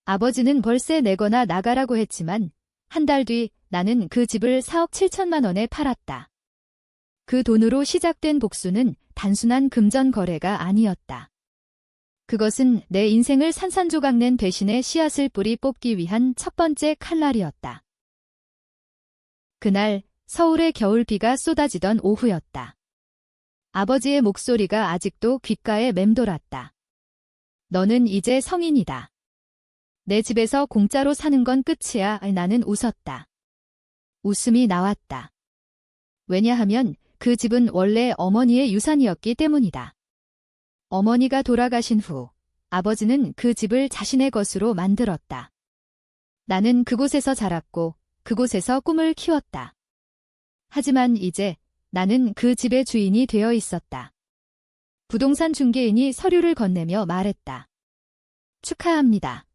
아버지는 벌새 내거나 나가라고 했지만 한 달 뒤 나는 그 집을 4억 7천만 원에 팔았다. 그 돈으로 시작된 복수는 단순한 금전 거래가 아니었다. 그것은 내 인생을 산산조각 낸 배신의 씨앗을 뿌리 뽑기 위한 첫 번째 칼날이었다. 그날 서울의 겨울비가 쏟아지던 오후였다. 아버지의 목소리가 아직도 귓가에 맴돌았다. 너는 이제 성인이다. 내 집에서 공짜로 사는 건 끝이야. 나는 웃었다. 웃음이 나왔다. 왜냐하면 그 집은 원래 어머니의 유산이었기 때문이다. 어머니가 돌아가신 후 아버지는 그 집을 자신의 것으로 만들었다. 나는 그곳에서 자랐고 그곳에서 꿈을 키웠다. 하지만 이제 나는 그 집의 주인이 되어 있었다. 부동산 중개인이 서류를 건네며 말했다. 축하합니다.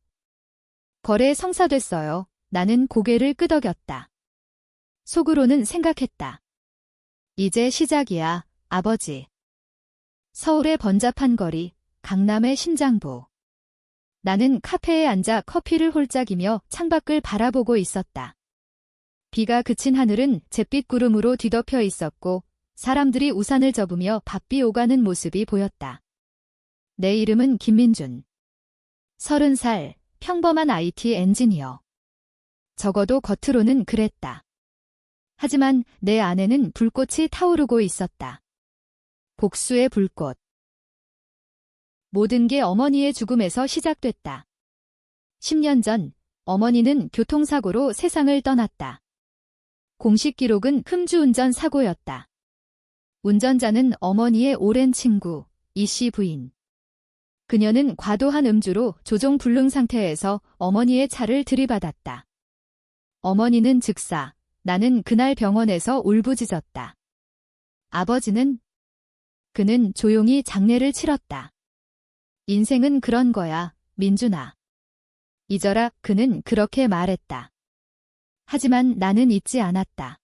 거래 성사됐어요. 나는 고개를 끄덕였다. 속으로는 생각했다. 이제 시작이야, 아버지. 서울의 번잡한 거리, 강남의 심장부. 나는 카페에 앉아 커피를 홀짝이며 창밖을 바라보고 있었다. 비가 그친 하늘은 잿빛 구름으로 뒤덮여 있었고 사람들이 우산을 접으며 바삐 오가는 모습이 보였다. 내 이름은 김민준. 30살, 평범한 IT 엔지니어. 적어도 겉으로는 그랬다. 하지만 내 안에는 불꽃이 타오르고 있었다. 복수의 불꽃. 모든 게 어머니의 죽음에서 시작됐다. 10년 전 어머니는 교통사고로 세상을 떠났다. 공식 기록은 음주운전 사고였다. 운전자는 어머니의 오랜 친구, 이씨 부인. 그녀는 과도한 음주로 조종불능 상태에서 어머니의 차를 들이받았다. 어머니는 즉사, 나는 그날 병원에서 울부짖었다. 아버지는? 그는 조용히 장례를 치렀다. 인생은 그런 거야, 민준아. 잊어라, 그는 그렇게 말했다. 하지만 나는 잊지 않았다.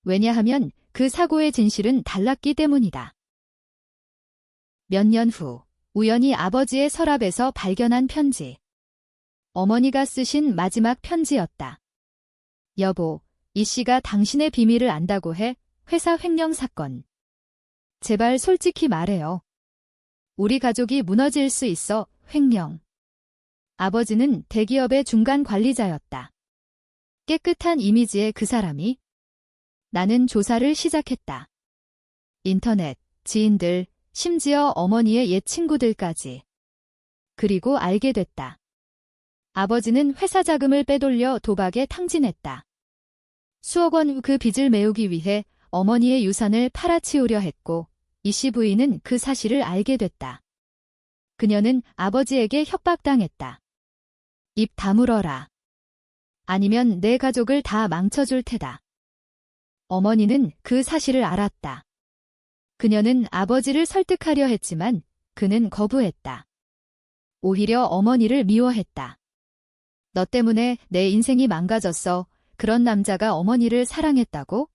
왜냐하면 그 사고의 진실은 달랐기 때문이다. 몇 년 후, 우연히 아버지의 서랍에서 발견한 편지. 어머니가 쓰신 마지막 편지였다. 여보, 이 씨가 당신의 비밀을 안다고 해, 회사 횡령 사건. 제발 솔직히 말해요. 우리 가족이 무너질 수 있어, 횡령. 아버지는 대기업의 중간 관리자였다. 깨끗한 이미지의 그 사람이? 나는 조사를 시작했다. 인터넷, 지인들, 심지어 어머니의 옛 친구들까지. 그리고 알게 됐다. 아버지는 회사 자금을 빼돌려 도박에 탕진했다. 수억 원 그 빚을 메우기 위해 어머니의 유산을 팔아치우려 했고 이씨 부인은 그 사실을 알게 됐다. 그녀는 아버지에게 협박당했다. 입 다물어라. 아니면 내 가족을 다 망쳐줄 테다. 어머니는 그 사실을 알았다. 그녀는 아버지를 설득하려 했지만 그는 거부했다. 오히려 어머니를 미워했다. 너 때문에 내 인생이 망가졌어. 그런 남자가 어머니를 사랑했다고?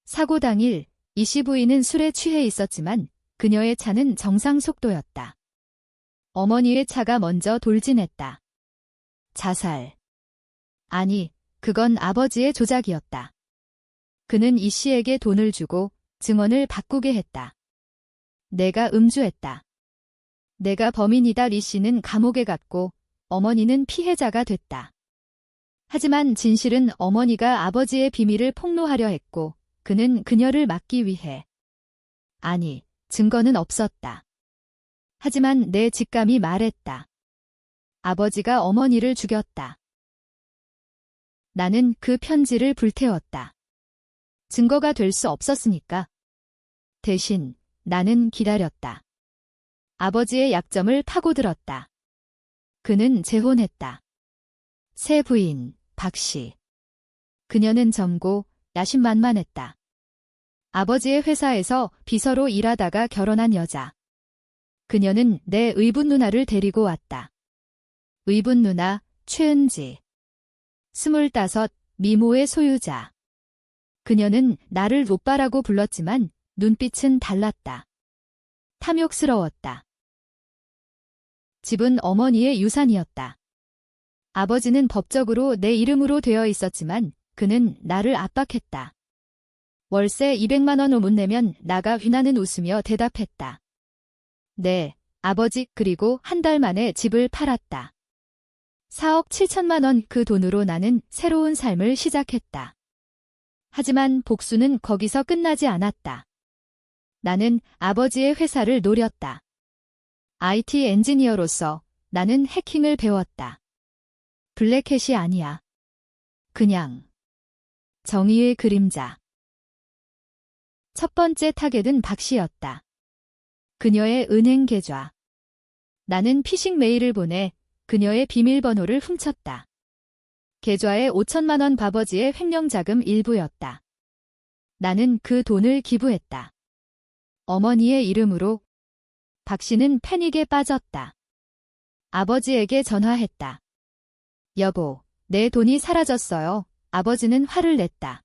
사고 당일 이씨 부인은 술에 취해 있었지만 그녀의 차는 정상 속도였다. 어머니의 차가 먼저 돌진했다. 자살. 아니, 그건 아버지의 조작이었다. 그는 이 씨에게 돈을 주고 증언을 바꾸게 했다. 내가 음주했다. 내가 범인이다. 리 씨는 감옥에 갔고 어머니는 피해자가 됐다. 하지만 진실은 어머니가 아버지의 비밀을 폭로하려 했고 그는 그녀를 막기 위해. 아니, 증거는 없었다. 하지만 내 직감이 말했다. 아버지가 어머니를 죽였다. 나는 그 편지를 불태웠다. 증거가 될 수 없었으니까. 대신 나는 기다렸다. 아버지의 약점을 파고들었다. 그는 재혼했다. 새 부인, 박씨. 그녀는 젊고 야심만만했다. 아버지의 회사에서 비서로 일하다가 결혼한 여자. 그녀는 내 의붓 누나를 데리고 왔다. 의붓 누나, 최은지. 25, 미모의 소유자. 그녀는 나를 오빠라고 불렀지만 눈빛은 달랐다. 탐욕스러웠다. 집은 어머니의 유산이었다. 아버지는 법적으로 내 이름으로 되어 있었지만 그는 나를 압박했다. 월세 200만 원 못 내면 나가 휘나는 웃으며 대답했다. 네, 아버지. 그리고 한 달 만에 집을 팔았다. 4억 7천만 원. 그 돈으로 나는 새로운 삶을 시작했다. 하지만 복수는 거기서 끝나지 않았다. 나는 아버지의 회사를 노렸다. IT 엔지니어로서 나는 해킹을 배웠다. 블랙햇이 아니야. 그냥 정의의 그림자. 첫 번째 타겟은 박 씨였다. 그녀의 은행 계좌. 나는 피싱 메일을 보내 그녀의 비밀번호를 훔쳤다. 계좌에 5천만 원 아버지의 횡령자금 일부였다. 나는 그 돈을 기부했다. 어머니의 이름으로. 박 씨는 패닉에 빠졌다. 아버지에게 전화했다. 여보, 내 돈이 사라졌어요. 아버지는 화를 냈다.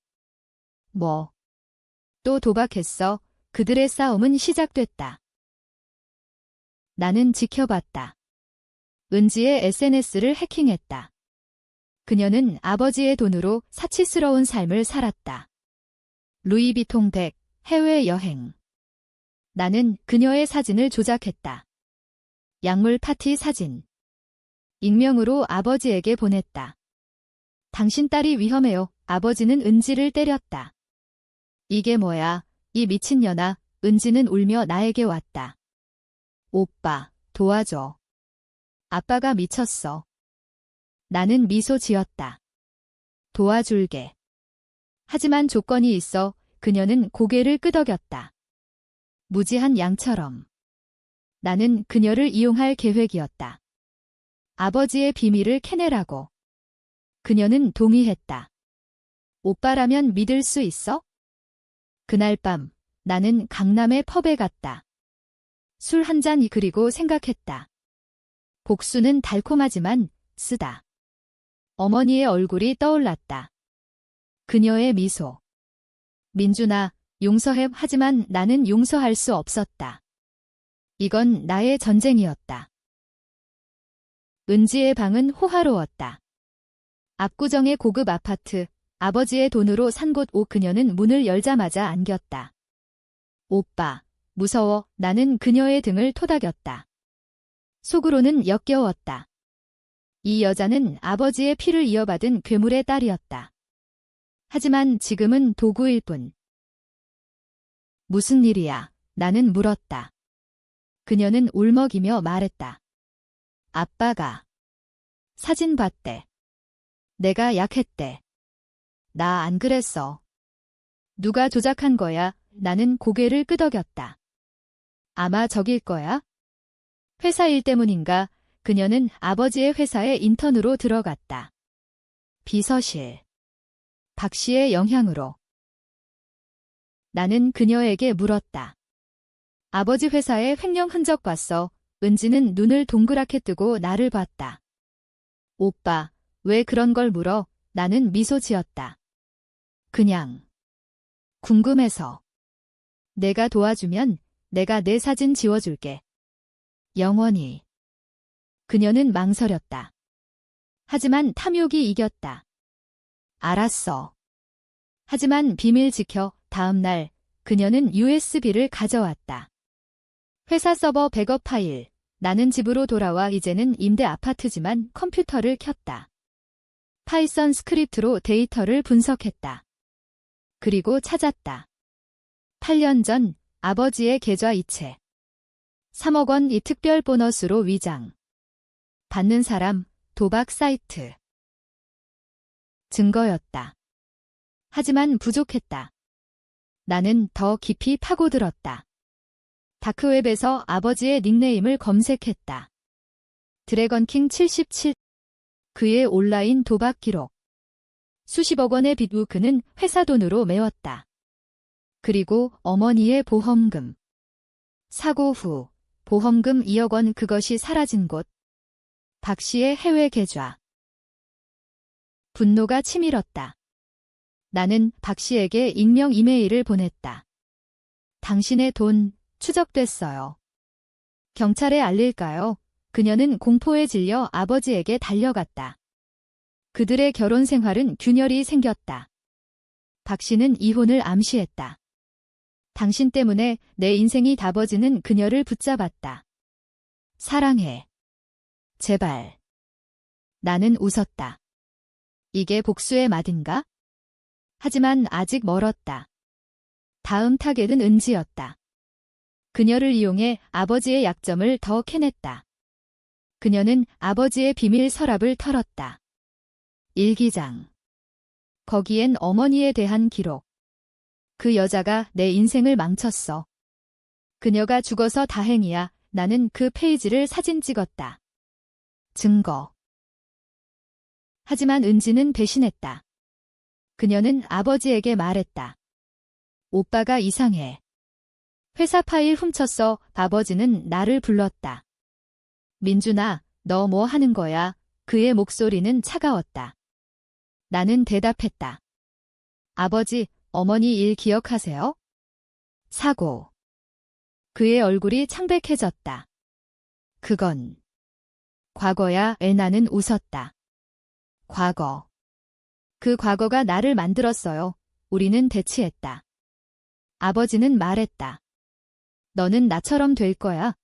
뭐? 또 도박했어. 그들의 싸움은 시작됐다. 나는 지켜봤다. 은지의 SNS를 해킹했다. 그녀는 아버지의 돈으로 사치스러운 삶을 살았다. 루이비통 백, 해외여행. 나는 그녀의 사진을 조작했다. 약물 파티 사진. 익명으로 아버지에게 보냈다. 당신 딸이 위험해요. 아버지는 은지를 때렸다. 이게 뭐야, 이 미친년아. 은지는 울며 나에게 왔다. 오빠, 도와줘. 아빠가 미쳤어. 나는 미소 지었다. 도와줄게. 하지만 조건이 있어. 그녀는 고개를 끄덕였다. 무지한 양처럼. 나는 그녀를 이용할 계획이었다. 아버지의 비밀을 캐내라고. 그녀는 동의했다. 오빠라면 믿을 수 있어? 그날 밤 나는 강남의 펍에 갔다. 술 한 잔. 그리고 생각했다. 복수는 달콤하지만 쓰다. 어머니의 얼굴이 떠올랐다. 그녀의 미소. 민준아, 용서해. 하지만 나는 용서할 수 없었다. 이건 나의 전쟁이었다. 은지의 방은 호화로웠다. 압구정의 고급 아파트, 아버지의 돈으로 산 곳. 그녀는 문을 열자마자 안겼다. 오빠, 무서워. 나는 그녀의 등을 토닥였다. 속으로는 역겨웠다. 이 여자는 아버지의 피를 이어받은 괴물의 딸이었다. 하지만 지금은 도구일 뿐. 무슨 일이야? 나는 물었다. 그녀는 울먹이며 말했다. 아빠가 사진 봤대. 내가 약했대. 나 안 그랬어. 누가 조작한 거야? 나는 고개를 끄덕였다. 아마 저길 거야? 회사 일 때문인가? 그녀는 아버지의 회사에 인턴으로 들어갔다. 비서실. 박 씨의 영향으로. 나는 그녀에게 물었다. 아버지 회사에 횡령 흔적 봤어. 은지는 눈을 동그랗게 뜨고 나를 봤다. 오빠, 왜 그런 걸 물어? 나는 미소 지었다. 그냥 궁금해서. 내가 도와주면 내가 내 사진 지워줄게. 영원히. 그녀는 망설였다. 하지만 탐욕이 이겼다. 알았어. 하지만 비밀 지켜. 다음 날 그녀는 USB를 가져왔다. 회사 서버 백업 파일. 나는 집으로 돌아와 이제는 임대 아파트지만 컴퓨터를 켰다. 파이썬 스크립트로 데이터를 분석했다. 그리고 찾았다. 8년 전 아버지의 계좌 이체. 3억 원 이 특별 보너스로 위장. 받는 사람, 도박 사이트. 증거였다. 하지만 부족했다. 나는 더 깊이 파고들었다. 다크웹에서 아버지의 닉네임을 검색했다. 드래건킹 77. 그의 온라인 도박 기록. 수십억 원의 빚. 그는 회사 돈으로 메웠다. 그리고 어머니의 보험금. 사고 후 보험금 2억 원. 그것이 사라진 곳. 박 씨의 해외 계좌. 분노가 치밀었다. 나는 박 씨에게 익명 이메일을 보냈다. 당신의 돈 추적됐어요. 경찰에 알릴까요? 그녀는 공포에 질려 아버지에게 달려갔다. 그들의 결혼 생활은 균열이 생겼다. 박 씨는 이혼을 암시했다. 당신 때문에 내 인생이 다버지는 그녀를 붙잡았다. 사랑해. 제발. 나는 웃었다. 이게 복수의 맛인가? 하지만 아직 멀었다. 다음 타겟은 은지였다. 그녀를 이용해 아버지의 약점을 더 캐냈다. 그녀는 아버지의 비밀 서랍을 털었다. 일기장. 거기엔 어머니에 대한 기록. 그 여자가 내 인생을 망쳤어. 그녀가 죽어서 다행이야. 나는 그 페이지를 사진 찍었다. 증거. 하지만 은지는 배신했다. 그녀는 아버지에게 말했다. 오빠가 이상해. 회사 파일 훔쳤어. 아버지는 나를 불렀다. 민준아, 너 뭐 하는 거야? 그의 목소리는 차가웠다. 나는 대답했다. 아버지, 어머니 일 기억하세요? 사고. 그의 얼굴이 창백해졌다. 그건 과거야. 나는 웃었다. 과거. 그 과거가 나를 만들었어요. 우리는 대치했다. 아버지는 말했다. 너는 나처럼 될 거야.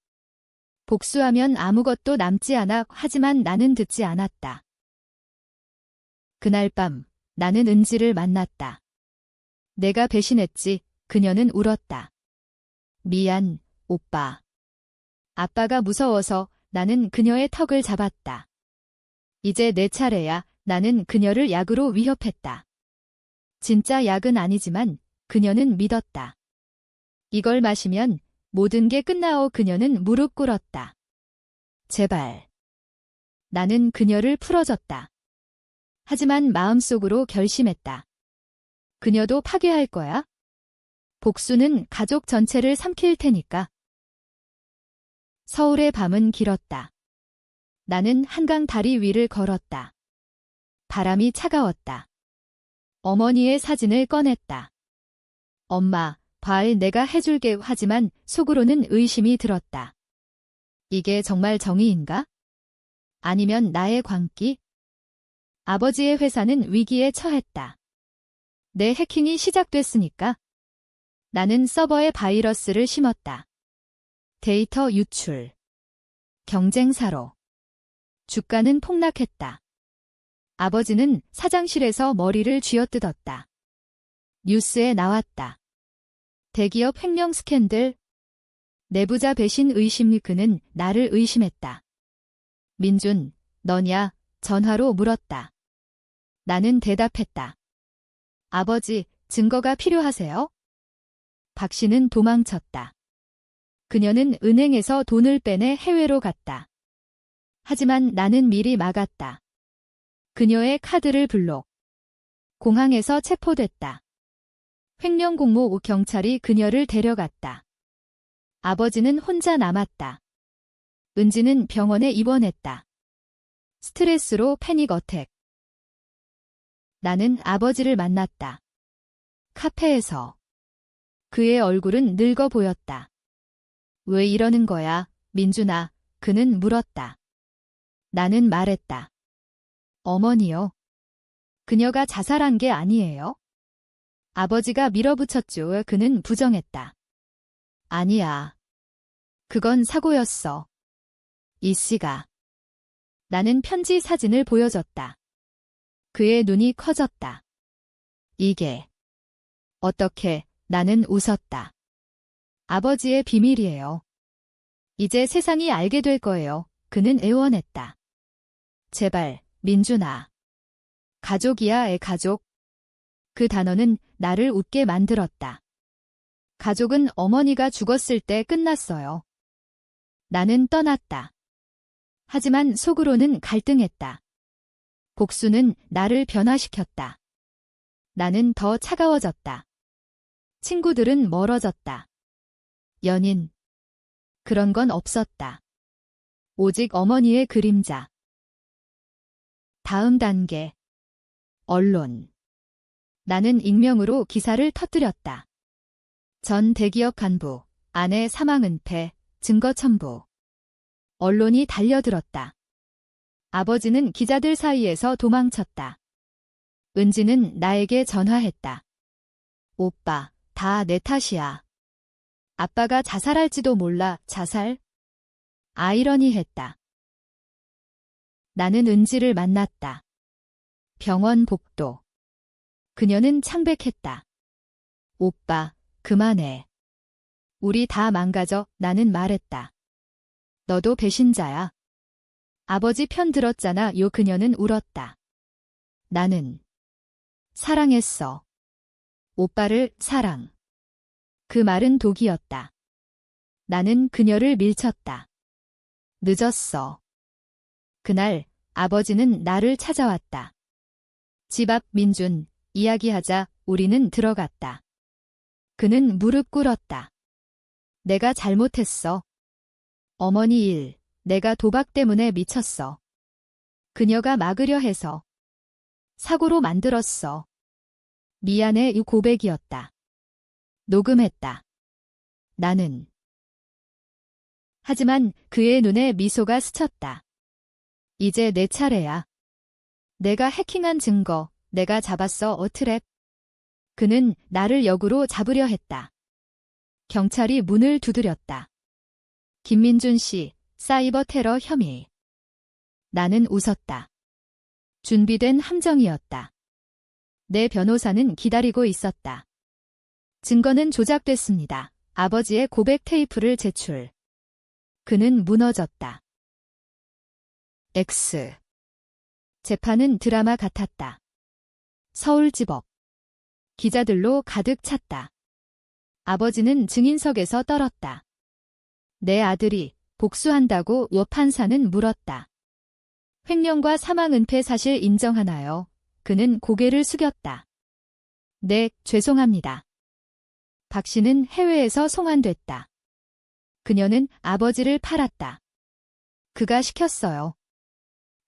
복수하면 아무것도 남지 않아. 하지만 나는 듣지 않았다. 그날 밤 나는 은지를 만났다. 내가 배신했지. 그녀는 울었다. 미안, 오빠. 아빠가 무서워서 나는 그녀의 턱을 잡았다. 이제 내 차례야. 나는 그녀를 약으로 위협했다. 진짜 약은 아니지만 그녀는 믿었다. 이걸 마시면 모든 게 끝나오. 그녀는 무릎 꿇었다. 제발. 나는 그녀를 풀어줬다. 하지만 마음속으로 결심했다. 그녀도 파괴할 거야? 복수는 가족 전체를 삼킬 테니까. 서울의 밤은 길었다. 나는 한강 다리 위를 걸었다. 바람이 차가웠다. 어머니의 사진을 꺼냈다. 엄마, 발 내가 해줄게. 하지만 속으로는 의심이 들었다. 이게 정말 정의인가? 아니면 나의 광기? 아버지의 회사는 위기에 처했다. 내 해킹이 시작됐으니까. 나는 서버에 바이러스를 심었다. 데이터 유출. 경쟁사로. 주가는 폭락했다. 아버지는 사장실에서 머리를 쥐어뜯었다. 뉴스에 나왔다. 대기업 횡령 스캔들. 내부자 배신 의심. 그는 나를 의심했다. 민준, 너냐? 전화로 물었다. 나는 대답했다. 아버지, 증거가 필요하세요? 박 씨는 도망쳤다. 그녀는 은행에서 돈을 빼내 해외로 갔다. 하지만 나는 미리 막았다. 그녀의 카드를 블록. 공항에서 체포됐다. 횡령 공모 경찰이 그녀를 데려갔다. 아버지는 혼자 남았다. 은지는 병원에 입원했다. 스트레스로 패닉 어택. 나는 아버지를 만났다. 카페에서. 그의 얼굴은 늙어 보였다. 왜 이러는 거야, 민준아? 그는 물었다. 나는 말했다. 어머니요. 그녀가 자살한 게 아니에요. 아버지가 밀어붙였죠. 그는 부정했다. 아니야. 그건 사고였어. 이 씨가. 나는 편지 사진을 보여줬다. 그의 눈이 커졌다. 이게. 어떻게? 나는 웃었다. 아버지의 비밀이에요. 이제 세상이 알게 될 거예요. 그는 애원했다. 제발, 민준아. 가족이야, 가족. 그 단어는 나를 웃게 만들었다. 가족은 어머니가 죽었을 때 끝났어요. 나는 떠났다. 하지만 속으로는 갈등했다. 복수는 나를 변화시켰다. 나는 더 차가워졌다. 친구들은 멀어졌다. 연인. 그런 건 없었다. 오직 어머니의 그림자. 다음 단계. 언론. 나는 익명으로 기사를 터뜨렸다. 전 대기업 간부, 아내 사망 은폐, 증거 첨부. 언론이 달려들었다. 아버지는 기자들 사이에서 도망쳤다. 은지는 나에게 전화했다. 오빠, 다 내 탓이야. 아빠가 자살할지도 몰라. 자살? 아이러니했다. 나는 은지를 만났다. 병원 복도. 그녀는 창백했다. 오빠, 그만해. 우리 다 망가져. 나는 말했다. 너도 배신자야. 아버지 편 들었잖아. 그녀는 울었다. 나는 사랑했어. 오빠를 사랑. 그 말은 독이었다. 나는 그녀를 밀쳤다. 늦었어. 그날 아버지는 나를 찾아왔다. 집 앞. 민준, 이야기하자. 우리는 들어갔다. 그는 무릎 꿇었다. 내가 잘못했어. 어머니 일, 내가 도박 때문에 미쳤어. 그녀가 막으려 해서. 사고로 만들었어. 미안해. 이 고백이었다. 녹음했다. 나는. 하지만 그의 눈에 미소가 스쳤다. 이제 내 차례야. 내가 해킹한 증거, 내가 잡았어. 트랩. 그는 나를 역으로 잡으려 했다. 경찰이 문을 두드렸다. 김민준 씨, 사이버 테러 혐의. 나는 웃었다. 준비된 함정이었다. 내 변호사는 기다리고 있었다. 증거는 조작됐습니다. 아버지의 고백 테이프를 제출. 그는 무너졌다. X. 재판은 드라마 같았다. 서울지법. 기자들로 가득 찼다. 아버지는 증인석에서 떨었다. 내 아들이 복수한다고 판사는 물었다. 횡령과 사망 은폐 사실 인정하나요? 그는 고개를 숙였다. 네, 죄송합니다. 박 씨는 해외에서 송환됐다. 그녀는 아버지를 팔았다. 그가 시켰어요.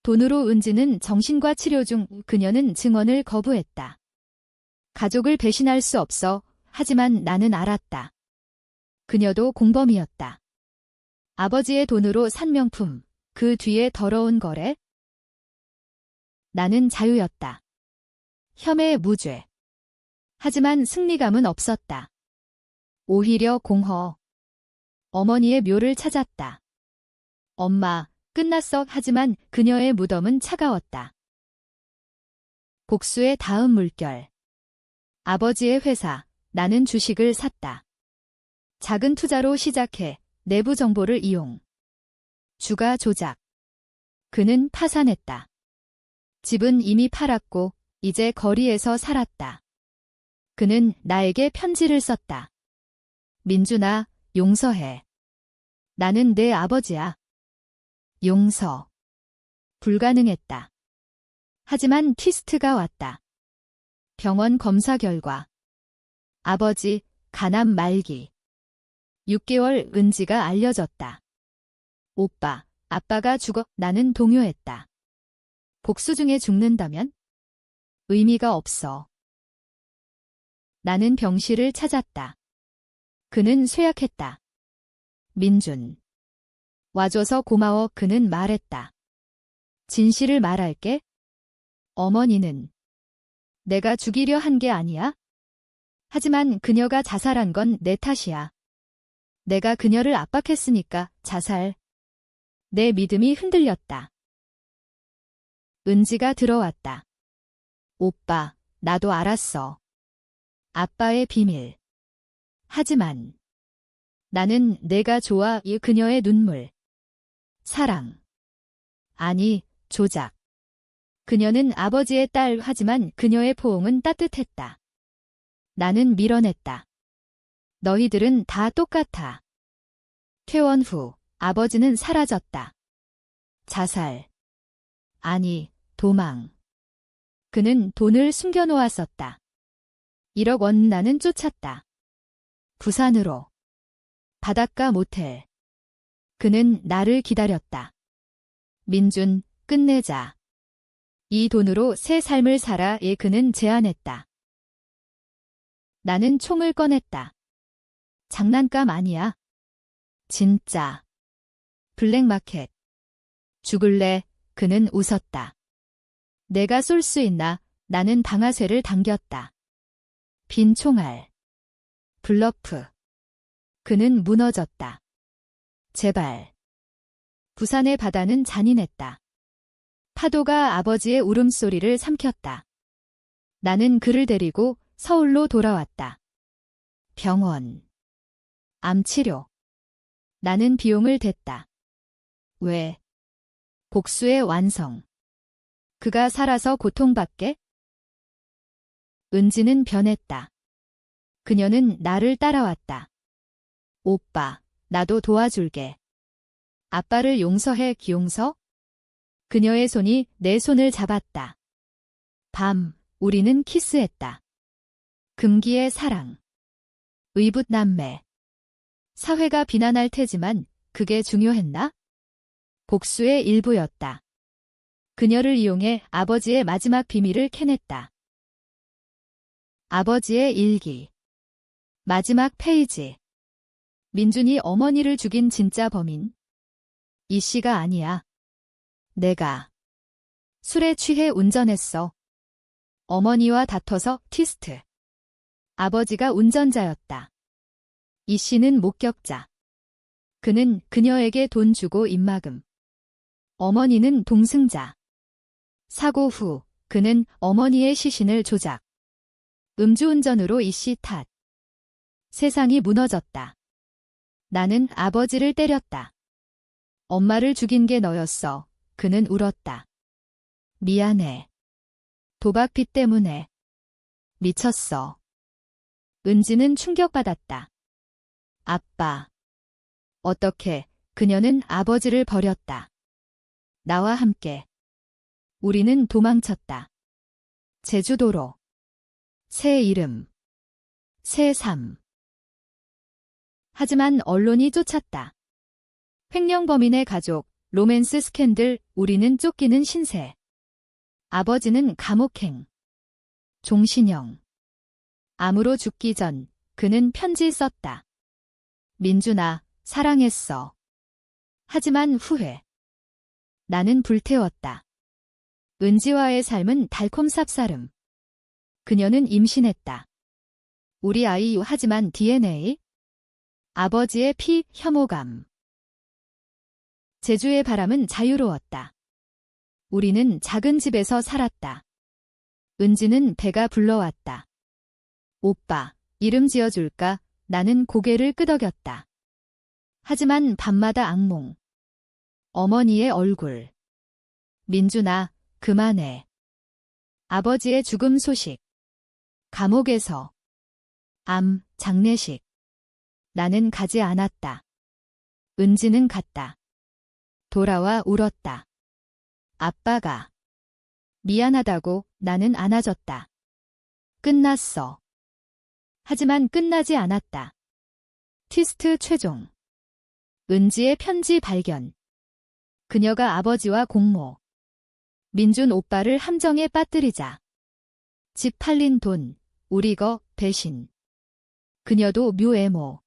돈으로. 은지는 정신과 치료 중. 그녀는 증언을 거부했다. 가족을 배신할 수 없어. 하지만 나는 알았다. 그녀도 공범이었다. 아버지의 돈으로 산 명품, 그 뒤에 더러운 거래? 나는 자유였다. 혐의 무죄. 하지만 승리감은 없었다. 오히려 공허. 어머니의 묘를 찾았다. 엄마, 끝났어. 하지만 그녀의 무덤은 차가웠다. 복수의 다음 물결. 아버지의 회사, 나는 주식을 샀다. 작은 투자로 시작해 내부 정보를 이용. 주가 조작. 그는 파산했다. 집은 이미 팔았고 이제 거리에서 살았다. 그는 나에게 편지를 썼다. 민준아, 용서해. 나는 내 아버지야. 용서. 불가능했다. 하지만 트위스트가 왔다. 병원 검사 결과. 아버지, 간암 말기. 6개월. 은지가 알려졌다. 오빠, 아빠가 죽어. 나는 동요했다. 복수 중에 죽는다면? 의미가 없어. 나는 병실을 찾았다. 그는 쇠약했다. 민준. 와줘서 고마워. 그는 말했다. 진실을 말할게. 어머니는 내가 죽이려 한 게 아니야? 하지만 그녀가 자살한 건 내 탓이야. 내가 그녀를 압박했으니까. 자살. 내 믿음이 흔들렸다. 은지가 들어왔다. 오빠, 나도 알았어. 아빠의 비밀. 하지만 나는 내가 좋아. 그녀의 눈물. 사랑. 아니, 조작. 그녀는 아버지의 딸. 하지만 그녀의 포옹은 따뜻했다. 나는 밀어냈다. 너희들은 다 똑같아. 퇴원 후 아버지는 사라졌다. 자살. 아니, 도망. 그는 돈을 숨겨놓았었다. 1억 원. 나는 쫓았다. 부산으로. 바닷가 모텔. 그는 나를 기다렸다. 민준, 끝내자. 이 돈으로 새 삶을 살아. 그는 제안했다. 나는 총을 꺼냈다. 장난감 아니야. 진짜. 블랙마켓. 죽을래. 그는 웃었다. 내가 쏠 수 있나? 나는 방아쇠를 당겼다. 빈 총알. 블러프. 그는 무너졌다. 제발. 부산의 바다는 잔인했다. 파도가 아버지의 울음소리를 삼켰다. 나는 그를 데리고 서울로 돌아왔다. 병원. 암치료. 나는 비용을 댔다. 왜? 복수의 완성. 그가 살아서 고통받게? 은지는 변했다. 그녀는 나를 따라왔다. 오빠, 나도 도와줄게. 아빠를 용서해, 기용서? 그녀의 손이 내 손을 잡았다. 밤, 우리는 키스했다. 금기의 사랑. 의붓남매. 사회가 비난할 테지만 그게 중요했나? 복수의 일부였다. 그녀를 이용해 아버지의 마지막 비밀을 캐냈다. 아버지의 일기. 마지막 페이지. 민준이 어머니를 죽인 진짜 범인. 이 씨가 아니야. 내가. 술에 취해 운전했어. 어머니와 다퉈서 티스트. 아버지가 운전자였다. 이 씨는 목격자. 그는 그녀에게 돈 주고 입막음. 어머니는 동승자. 사고 후 그는 어머니의 시신을 조작. 음주운전으로 이 씨 탓. 세상이 무너졌다. 나는 아버지를 때렸다. 엄마를 죽인 게 너였어. 그는 울었다. 미안해. 도박빚 때문에. 미쳤어. 은지는 충격받았다. 아빠. 어떻게? 그녀는 아버지를 버렸다. 나와 함께. 우리는 도망쳤다. 제주도로. 새 이름. 새 삶. 하지만 언론이 쫓았다. 횡령범인의 가족, 로맨스 스캔들, 우리는 쫓기는 신세. 아버지는 감옥행. 종신형. 암으로 죽기 전 그는 편지 썼다. 민준아, 사랑했어. 하지만 후회. 나는 불태웠다. 은지와의 삶은 달콤 쌉싸름. 그녀는 임신했다. 우리 아이 하지만 DNA? 아버지의 피, 혐오감. 제주의 바람은 자유로웠다. 우리는 작은 집에서 살았다. 은지는 배가 불러왔다. 오빠, 이름 지어줄까? 나는 고개를 끄덕였다. 하지만 밤마다 악몽. 어머니의 얼굴. 민준아, 그만해. 아버지의 죽음 소식. 감옥에서. 암, 장례식. 나는 가지 않았다. 은지는 갔다. 돌아와 울었다. 아빠가. 미안하다고 나는 안아줬다. 끝났어. 하지만 끝나지 않았다. 티스트 최종. 은지의 편지 발견. 그녀가 아버지와 공모. 민준 오빠를 함정에 빠뜨리자. 집 팔린 돈, 우리 거, 배신. 그녀도 묘애모.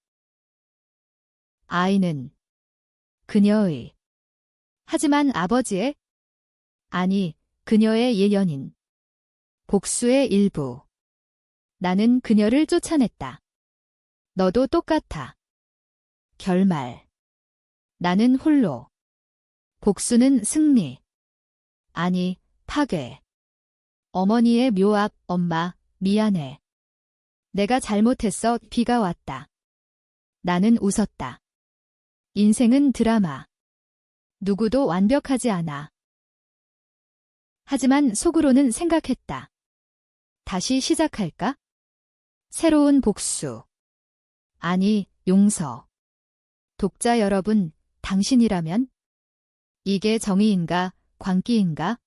아이는 그녀의. 하지만 아버지의? 아니, 그녀의 예연인. 복수의 일부. 나는 그녀를 쫓아냈다. 너도 똑같아. 결말. 나는 홀로. 복수는 승리. 아니, 파괴. 어머니의 묘압, 엄마, 미안해. 내가 잘못했어, 비가 왔다. 나는 웃었다. 인생은 드라마. 누구도 완벽하지 않아. 하지만 속으로는 생각했다. 다시 시작할까? 새로운 복수. 아니, 용서. 독자 여러분, 당신이라면? 이게 정의인가, 광기인가?